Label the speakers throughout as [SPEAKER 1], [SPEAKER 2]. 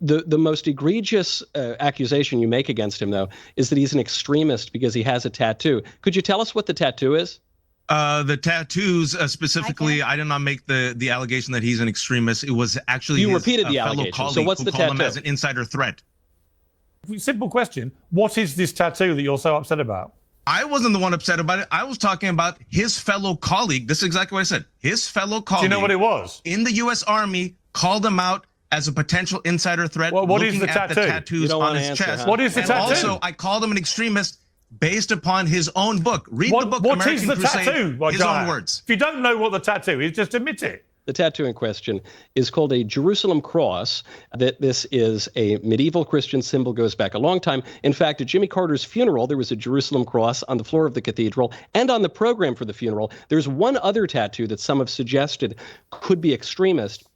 [SPEAKER 1] The most egregious accusation you make against him, though, is that he's an extremist because he has a tattoo. Could you tell us what the tattoo is?
[SPEAKER 2] The tattoos specifically, I did not make the allegation that he's an extremist. It was actually
[SPEAKER 1] you
[SPEAKER 2] his
[SPEAKER 1] repeated the
[SPEAKER 2] fellow
[SPEAKER 1] allegation.
[SPEAKER 2] colleague
[SPEAKER 1] So what's the
[SPEAKER 2] who called
[SPEAKER 1] tattoo?
[SPEAKER 2] him as an insider threat.
[SPEAKER 3] Simple question. What is this tattoo that you're so upset about?
[SPEAKER 2] I wasn't the one upset about it. I was talking about his fellow colleague. This is exactly what I said. His fellow colleague.
[SPEAKER 3] Do you know what it was?
[SPEAKER 2] In the U.S. Army, called him out as a potential insider threat.
[SPEAKER 3] Well, what is the
[SPEAKER 2] at
[SPEAKER 3] tattoo?
[SPEAKER 2] the tattoos on his chest.
[SPEAKER 3] What is the tattoo?
[SPEAKER 2] Also, I called him an extremist based upon his own book. Read the book,
[SPEAKER 3] What
[SPEAKER 2] American
[SPEAKER 3] is the
[SPEAKER 2] Crusade,
[SPEAKER 3] tattoo?
[SPEAKER 2] his own words.
[SPEAKER 3] If you don't know what the tattoo is, just admit it.
[SPEAKER 1] The tattoo in question is called a Jerusalem cross. That this is a medieval Christian symbol, goes back a long time. In fact, at Jimmy Carter's funeral, there was a Jerusalem cross on the floor of the cathedral, and on the program for the funeral, there's one other tattoo that some have suggested could be extremist.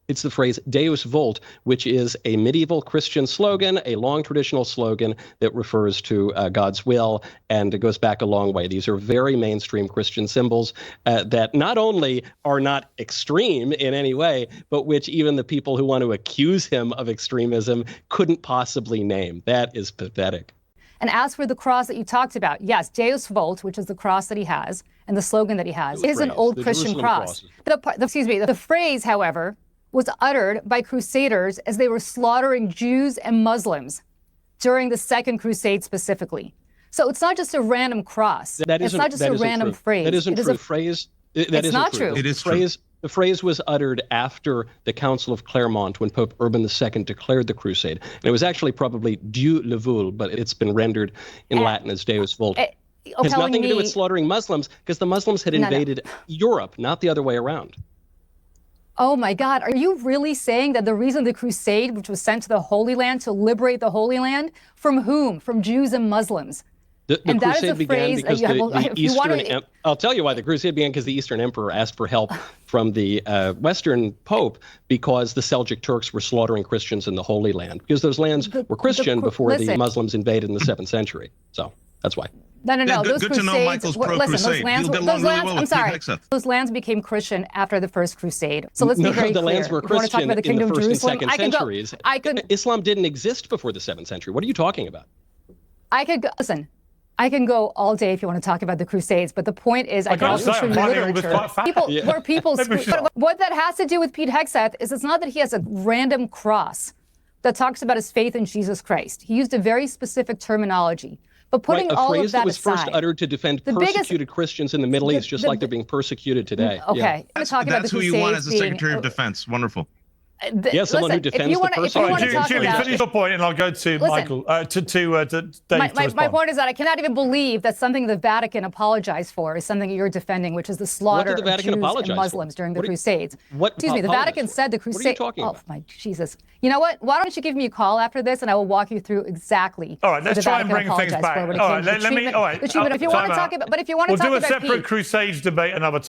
[SPEAKER 1] It's the phrase Deus Vult, which is a medieval Christian slogan, a long traditional slogan that refers to God's will, and it goes back a long way. These are very mainstream Christian symbols that not only are not extreme in any way, but which even the people who want to accuse him of extremism couldn't possibly name. That is pathetic.
[SPEAKER 4] And as for the cross that you talked about, yes, Deus Vult, which is the cross that he has, and the slogan that he has, is an old Christian cross. The phrase, however, was uttered by crusaders as they were slaughtering Jews and Muslims during the Second Crusade specifically. So it's not just a random cross. It's not just a random phrase.
[SPEAKER 1] That isn't true. It's
[SPEAKER 4] not true.
[SPEAKER 1] It is true. The phrase was uttered after the Council of Clermont when Pope Urban II declared the crusade. And it was actually probably Dieu le Vult, but it's been rendered in Latin as Deus Vult. It has nothing to do with slaughtering Muslims, because the Muslims had invaded Europe, not the other way around.
[SPEAKER 4] Oh my God, are you really saying that the reason the crusade, which was sent to the Holy Land to liberate the Holy Land, from whom? From Jews and Muslims.
[SPEAKER 1] The crusade began because the Eastern... I'll tell you why the crusade began, because the Eastern Emperor asked for help from the Western Pope because the Seljuk Turks were slaughtering Christians in the Holy Land, because those lands were Christian before the Muslims invaded in the 7th century. So that's why.
[SPEAKER 4] No.
[SPEAKER 2] Those good to know Michael's pro-crusade.
[SPEAKER 4] Those lands became Christian after the First Crusade. So let's be very clear.
[SPEAKER 1] The lands were Christian in the 1st and 2nd centuries. Islam didn't exist before the 7th century. What are you talking about?
[SPEAKER 4] Listen, I can go all day if you want to talk about the Crusades, but the point is, I can also show you literature. What that has to do with Pete Hegseth is it's not that he has a random cross that talks about his faith in Jesus Christ. He used a very specific terminology. But putting all of that aside,
[SPEAKER 1] was first uttered to defend persecuted Christians in the Middle East, just like they're being persecuted today.
[SPEAKER 4] Okay,
[SPEAKER 1] yeah.
[SPEAKER 2] That's who you want as the Secretary of Defense. Wonderful.
[SPEAKER 1] Someone who defends the persecuted.
[SPEAKER 3] Julie, finish your point, and I'll go to Michael, to Dave.
[SPEAKER 4] My point is that I cannot even believe that something the Vatican apologized for is something you're defending, which is the slaughter of Jews and Muslims during the Crusades. Excuse me, the Vatican said the Crusade.
[SPEAKER 1] What are you talking about?
[SPEAKER 4] Oh my Jesus! You know what? Why don't you give me a call after this, and I will walk you through exactly.
[SPEAKER 3] All right, let's try and bring things back. All right, let me. All right,
[SPEAKER 4] if you want to talk about,
[SPEAKER 3] we'll do a separate Crusades debate another time.